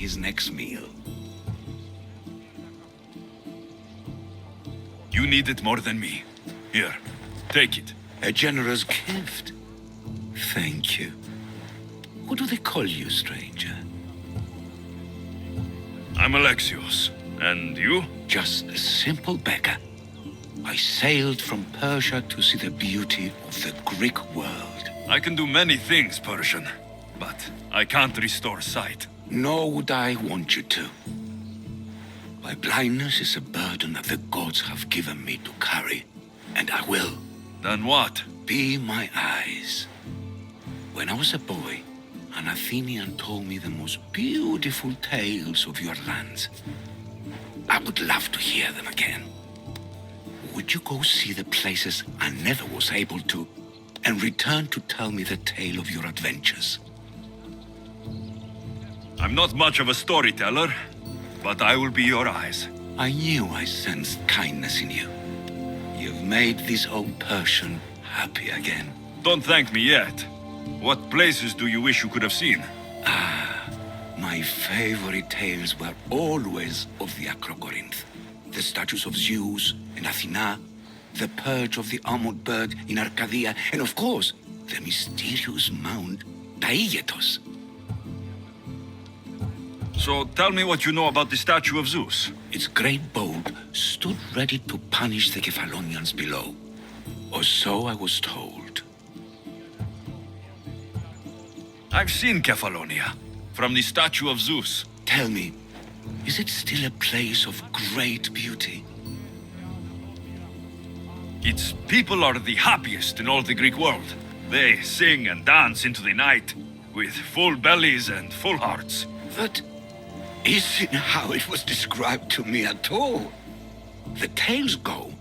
his next meal. You need it more than me. Here, take it. A generous gift. Thank you. What do they call you, stranger? I'm Alexios. And you? Just a simple beggar. I sailed from Persia to see the beauty of the Greek world. I can do many things, Persian, but I can't restore sight. Nor would I want you to. My blindness is a burden that the gods have given me to carry, and I will. Then what? Be my eyes. When I was a boy, an Athenian told me the most beautiful tales of your lands. I would love to hear them again. Would you go see the places I never was able to, and return to tell me the tale of your adventures? I'm not much of a storyteller, but I will be your eyes. I knew I sensed kindness in you. You've made this old Persian happy again. Don't thank me yet. What places do you wish you could have seen? My favorite tales were always of the Acrocorinth. The statues of Zeus and Athena, the perch of the armored bird in Arcadia, and of course, the mysterious mound Taygetos. So tell me what you know about the statue of Zeus. Its great bolt stood ready to punish the Kephalonians below. Or so I was told. I've seen Kephallonia, from the statue of Zeus. Tell me, is it still a place of great beauty? Its people are the happiest in all the Greek world. They sing and dance into the night, with full bellies and full hearts. That isn't how it was described to me at all. The tales go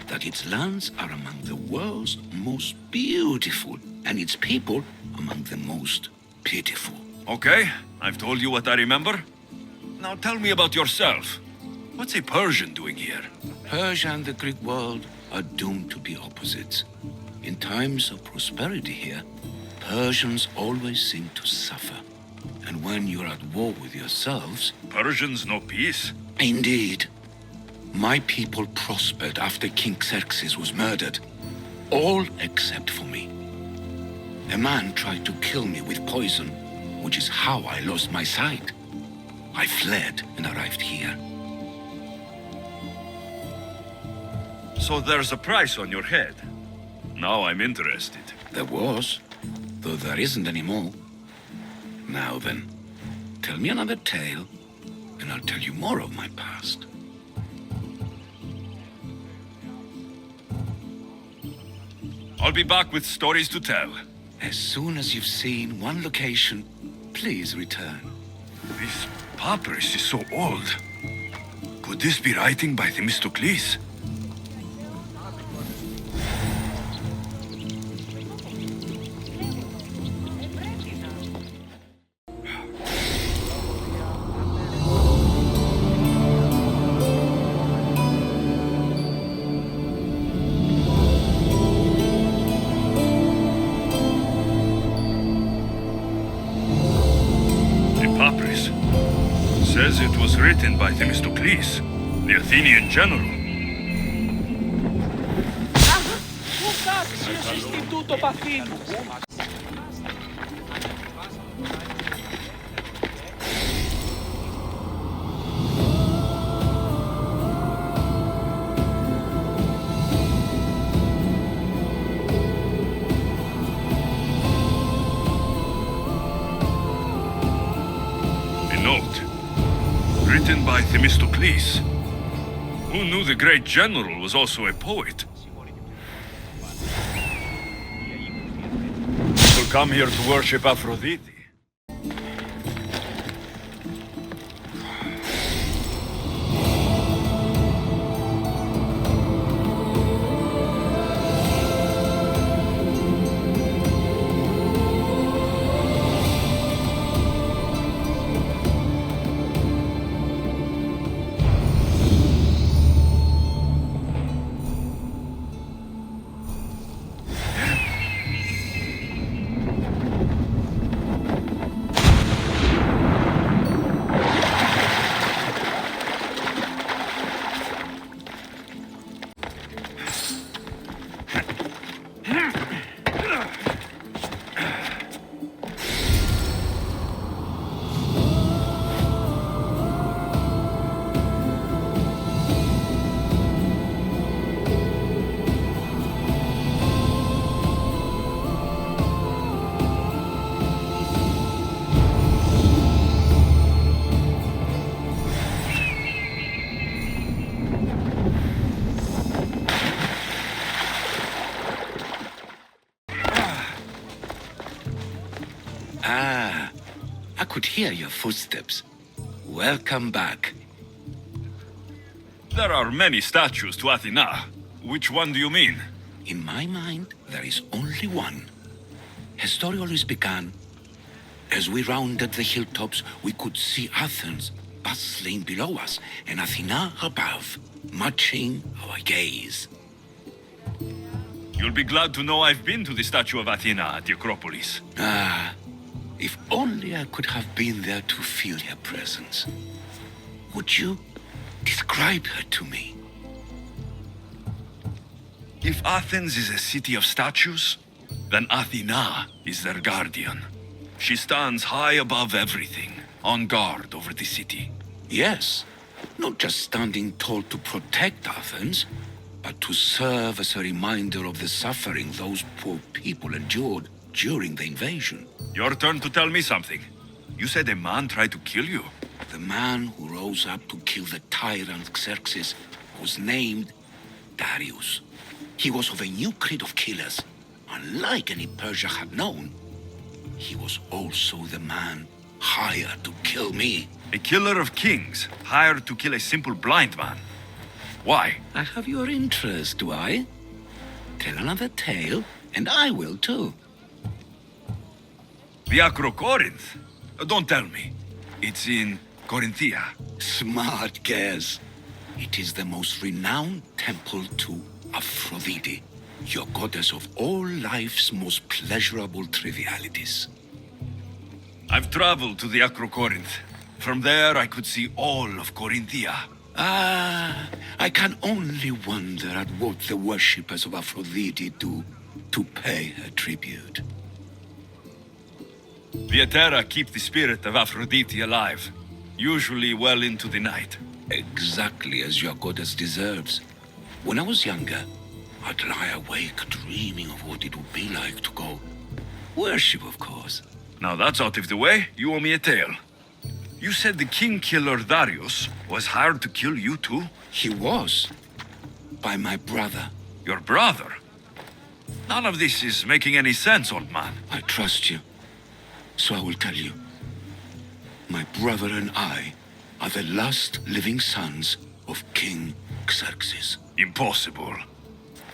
that its lands are among the world's most beautiful, and its people among the most pitiful. Okay, I've told you what I remember. Now tell me about yourself. What's a Persian doing here? Persia and the Greek world are doomed to be opposites. In times of prosperity here, Persians always seem to suffer. And when you're at war with yourselves... Persians know peace? Indeed. My people prospered after King Xerxes was murdered. All except for me. A man tried to kill me with poison, which is how I lost my sight. I fled and arrived here. So there's a price on your head. Now I'm interested. There was, though there isn't anymore. Now then, tell me another tale, and I'll tell you more of my past. I'll be back with stories to tell. As soon as you've seen one location, please return. This papyrus is so old. Could this be writing by Themistocles? Says it was written by Themistocles, the Athenian general. Written by Themistocles. Who knew the great general was also a poet? People come here to worship Aphrodite. Ah, I could hear your footsteps. Welcome back. There are many statues to Athena. Which one do you mean? In my mind, there is only one. Her story always began. As we rounded the hilltops, we could see Athens bustling below us and Athena above, matching our gaze. You'll be glad to know I've been to the statue of Athena at the Acropolis. Ah, if only I could have been there to feel her presence. Would you describe her to me? If Athens is a city of statues, then Athena is their guardian. She stands high above everything, on guard over the city. Yes, not just standing tall to protect Athens, but to serve as a reminder of the suffering those poor people endured during the invasion. Your turn to tell me something. You said a man tried to kill you. The man who rose up to kill the tyrant Xerxes was named Darius. He was of a new creed of killers, unlike any Persia had known. He was also the man hired to kill me. A killer of kings, hired to kill a simple blind man. Why? I have your interest, do I? Tell another tale, and I will too. The Acrocorinth? Don't tell me. It's in Corinthia. Smart guess. It is the most renowned temple to Aphrodite, your goddess of all life's most pleasurable trivialities. I've traveled to the Acrocorinth. From there, I could see all of Corinthia. Ah, I can only wonder at what the worshippers of Aphrodite do to pay her tribute. The Etera keep the spirit of Aphrodite alive, usually well into the night. Exactly as your goddess deserves. When I was younger, I'd lie awake dreaming of what it would be like to go worship, of course. Now that's out of the way, you owe me a tale. You said the king killer Darius was hired to kill you too? He was. By my brother. Your brother? None of this is making any sense, old man. I trust you. So I will tell you. My brother and I are the last living sons of King Xerxes. Impossible.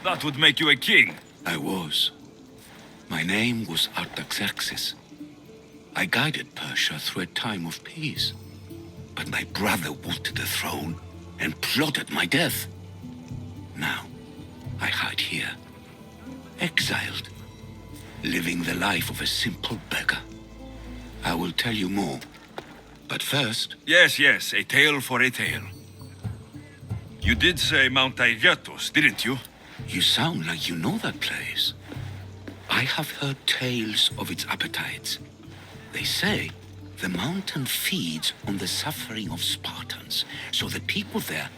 That would make you a king. I was. My name was Artaxerxes. I guided Persia through a time of peace. But my brother wanted the throne and plotted my death. Now, I hide here, exiled, living the life of a simple beggar. I will tell you more, but first... Yes, a tale for a tale. You did say Mount Taygetos, didn't you? You sound like you know that place. I have heard tales of its appetites. They say the mountain feeds on the suffering of Spartans, so the people there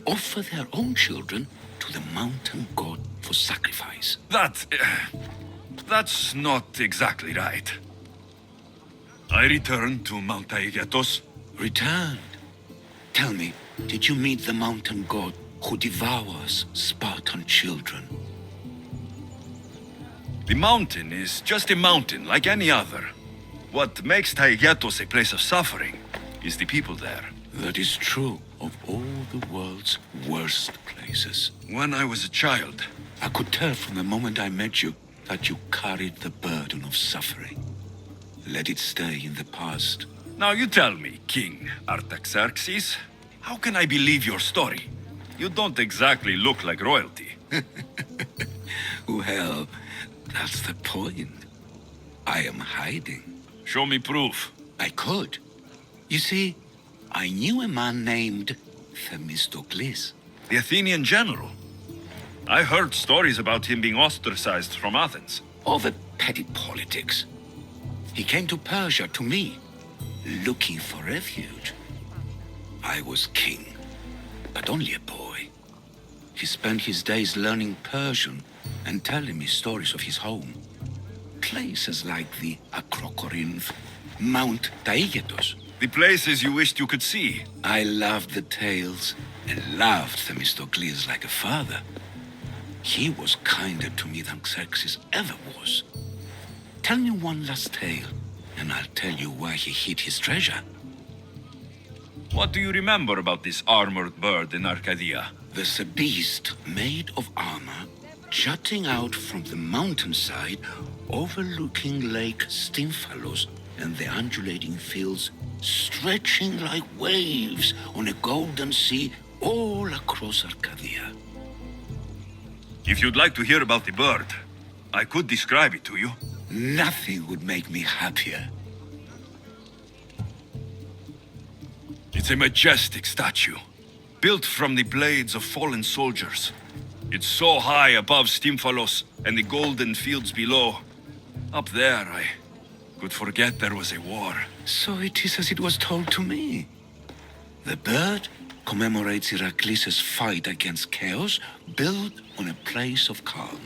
offer their own children to the mountain god for sacrifice. That's not exactly right. I returned to Mount Taygetos. Returned? Tell me, did you meet the mountain god who devours Spartan children? The mountain is just a mountain like any other. What makes Taygetos a place of suffering is the people there. That is true of all the world's worst places. When I was a child, I could tell from the moment I met you that you carried the burden of suffering. Let it stay in the past. Now you tell me, King Artaxerxes, how can I believe your story? You don't exactly look like royalty. Well, that's the point. I am hiding. Show me proof. I could. You see, I knew a man named Themistocles. The Athenian general. I heard stories about him being ostracized from Athens. All the petty politics. He came to Persia to me, looking for refuge. I was king, but only a boy. He spent his days learning Persian and telling me stories of his home. Places like the Acrocorinth, Mount Taygetos. The places you wished you could see. I loved the tales and loved Themistocles like a father. He was kinder to me than Xerxes ever was. Tell me one last tale, and I'll tell you where he hid his treasure. What do you remember about this armored bird in Arcadia? There's a beast made of armor jutting out from the mountainside overlooking Lake Stymphalos and the undulating fields stretching like waves on a golden sea all across Arcadia. If you'd like to hear about the bird, I could describe it to you. Nothing would make me happier. It's a majestic statue, built from the blades of fallen soldiers. It's so high above Stymphalos and the golden fields below. Up there, I could forget there was a war. So it is as it was told to me. The bird commemorates Heracles' fight against chaos, built on a place of calm.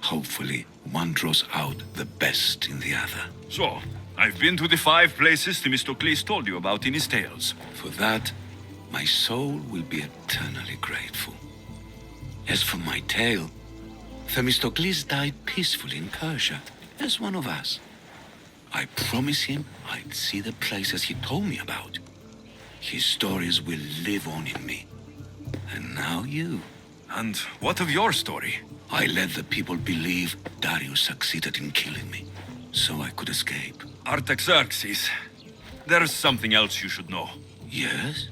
Hopefully, one draws out the best in the other. So, I've been to the 5 places Themistocles told you about in his tales. For that, my soul will be eternally grateful. As for my tale, Themistocles died peacefully in Persia, as one of us. I promise him I'd see the places he told me about. His stories will live on in me. And now you. And what of your story? I let the people believe Darius succeeded in killing me, so I could escape. Artaxerxes, there's something else you should know. Yes?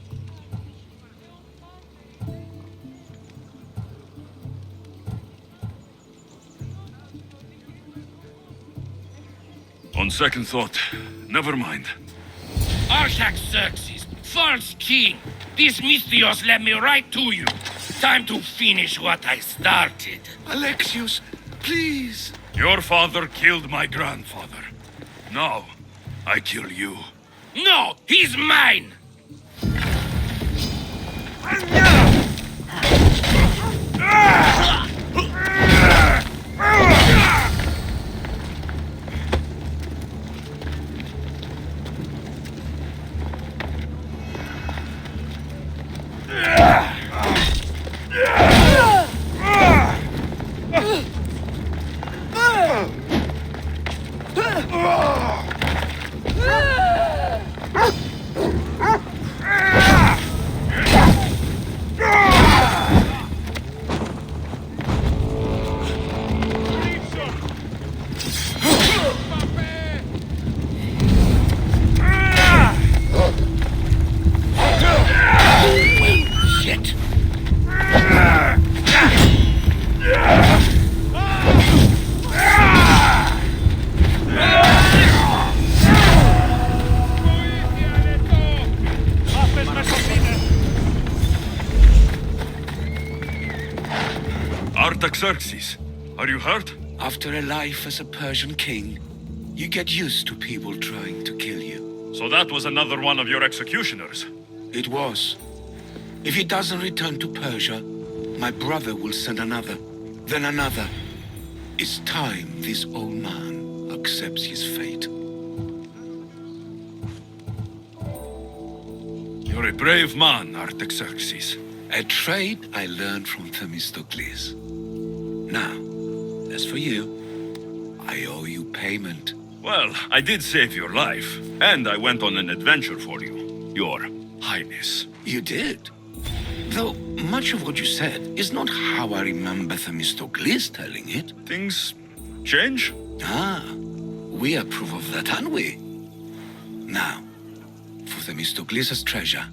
On second thought, never mind. Artaxerxes, false king, this Mythios led me right to you. Time to finish what I started. Alexios, please! Your father killed my grandfather. Now, I kill you. No, he's mine! Artaxerxes, are you hurt? After a life as a Persian king, you get used to people trying to kill you. So that was another one of your executioners. It was. If he doesn't return to Persia, my brother will send another, then another. It's time this old man accepts his fate. You're a brave man, Artaxerxes. A trait I learned from Themistocles. Now, as for you, I owe you payment. Well, I did save your life, and I went on an adventure for you, Your Highness. You did. Though much of what you said is not how I remember Themistocles telling it. Things change? Ah, we approve of that, aren't we? Now, for Themistocles' treasure,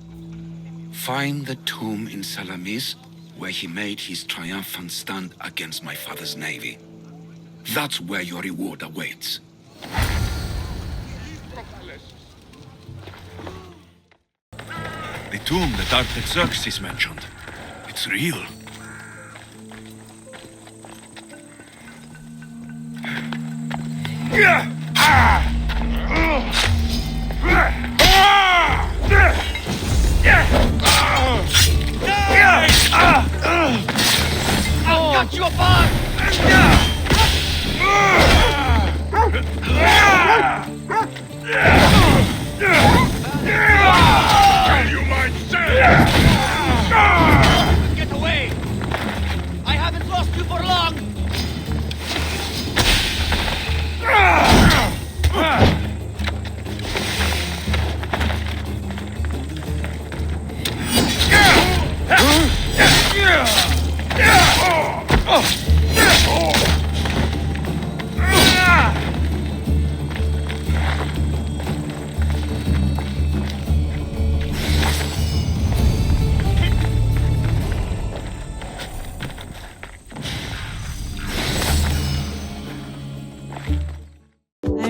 find the tomb in Salamis where he made his triumphant stand against my father's navy. That's where your reward awaits. The tomb that Artaxerxes mentioned. It's real. I've got you apart! You might say! Get away! I haven't lost you for long!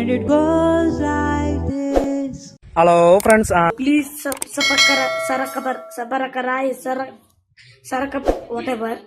and it goes like this. Hello friends, Please subscribe, whatever.